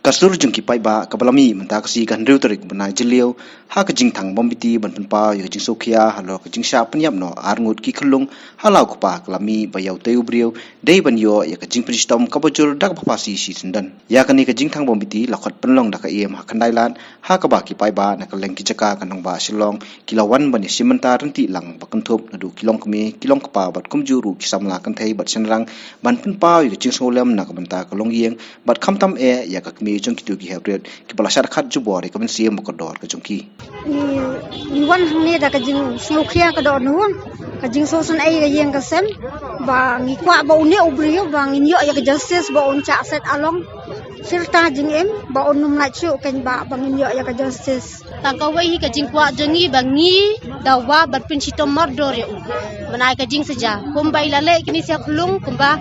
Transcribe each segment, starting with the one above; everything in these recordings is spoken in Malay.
Kasur jengki pai ba kabalami menta kasi kan riu tarik benai jeliau ha kajing thang bombiti ban penpa yo kajing sokia halo kajing sha penyap no arngut ki khulung halau kupa kalami bayau teu briu dei ban yo ya kajing pristom kabojur dak bapasi si sendan ya kani kajing thang bombiti lakhat penlong dak iem ha kandailan ha kaba ki pai ba na kaleng ki jaka kanong ba silong kilawan ban simenta renti lang bakenthop nadu kilong kemi kilong kapa bat kumjuru kisamla kan thei bat senrang ban penpa yo kajing solem na kabanta kalong yeng bat khamtam e ya kakmi jong kitu ki hebret ki balasar khat jubore kamen siam kodor ka jongki ni wan hne da ka jing slokhia ka do nuan ka jing sosun ai ga yeng ka sem ba ngi kwa ba une ubrio ba ngi yo ya ka justice ba on cha set along sirta jing em ba on num lai chu ken ba ngi yo ya ka justice ta ka wei ka jing kwa jongi bangi dawa bat pin sitom mordor ya manai ka jing saja kumbai lale kini sia khulung kumba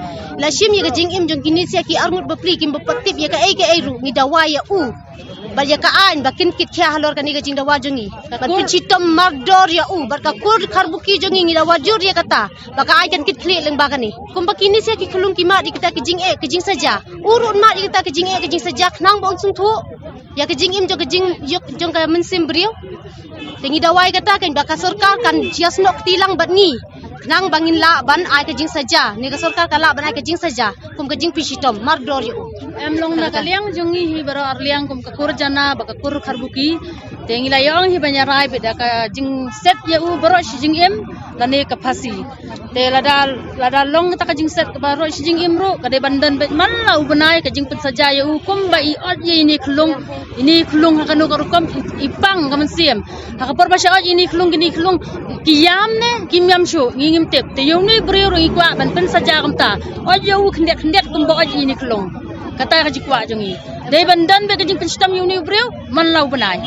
la shim ya ka jing em jong kini sia ki arngut bapli kim bapatip ya ka ai ru ngi dawa ya bar ya ka an bakin kit kya halor kani ka jing dawa jongi bat pin sitom mordor ya bar ka kur kharbuki jongi ngi dawa jur ya kata baka ai kan kit kli leng bakani kumba kini sia ki khulung ki ma di kita ki jing saja urun ma di kita ki jing saja nang bong sung thu ya ke jing im jong ke jong ka mensim brio tengi dawai kata kan baka sarkar kan jias nok tilang bat ni nang bangin la ban ai ke jing saja ni ka sarkar kala ban ai ke jing saja kum ke jing pishitom mardor yo em long na kaliang jongi hi baro arliang kum ka kur jana baka kur kharbuki tengi la yong hi banyarai beda ka jing set ya baro shi jing em lane ka phasi te lada long ta ka jing set ka baro shi jing em ro ka de bandan bet man la banai ka jing pun saja ya kum ba i ot ye ini khulung ha kanu karukom ipang kaman siem ha ka porba sha ini khulung kiyam ne kimyam shu ngim tep te yong ni brio ro ikwa ban pen saja kamta ot yo khndet kum ba ot ini khulung kata ka jikwa jongi de bandan be ka jing penstam yong ni brio man la banai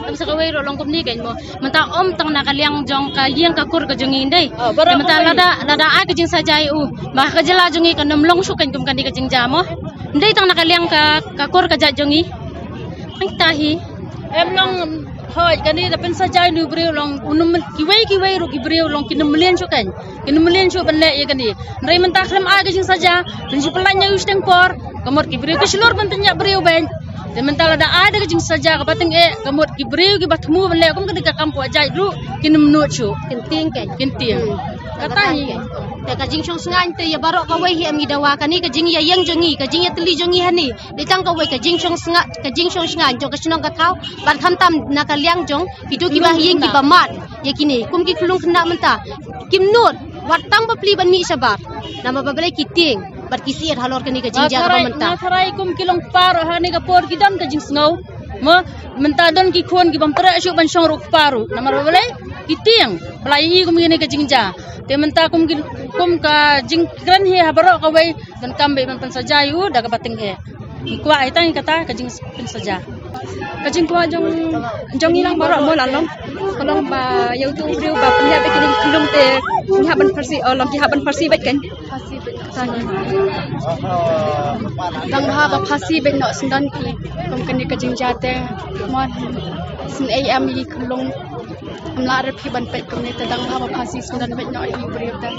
tam sa kawai ro long kum ni kan mo menta om tang na kaliang jong ka yeng ka kur ka jongi ndai menta lada ai ka jing saja ma ka jela jongi ka nam long shu kan kum kan ka jing jamo ndai tang na kaliang ka kur ka ja jongi ang tahi em long hoi kani da pen saja nu brio long unum kiwai ro ki brio long kinumlian shu ban le ye kani ndai menta khlem ai ka jing saja dan si pelanya usteng por kamor ki brio ka slor ban tanya brio ben de mentala da ada ka jing saja ka bateng e kamot ki brio ki batmu ban le kum ka kampu ajai lu kinum nu chu kinting kata hi te ka jing chong sngan te ya barok ka wei hi ami dawa kani ka jing ya yeng jongi ka jing ya teli jongi hani de tang ka wei ka jing chong sngan jong ka chinong ka thau ban kham tam na ka liang jong hidu ki ba yeng ki ba mat ya kini kum ki khulung khna menta kim not wat tang ba pli ban ni sabar nama ba bele ki ting bat ki siat halor kani ka jing ja ka menta na tharai kum kilong par ha ni ka por ki dan ka jing snau mo menta don ki khon ki bam tra shu ban shong ro paru nama ba bele ki ting blai kum ni ka jing ja te menta kum ka jing kran hi habaro ka wei dan kambe man pan saja yu da ka bating he kwa ai tang kata ka jing pan saja ka jing kwa jong ilang baro mo lalong kolong ba yau tu brio ba pnya be kini khulung te haban farsi olong ki haban farsi bet kan farsi bet tani dang ha ba farsi bet no sundan ki kum kani ka jing jate mon sin ai am yi khulung amla re phi ban pet kum ne te dang ha ba farsi sundan bet no i brio ta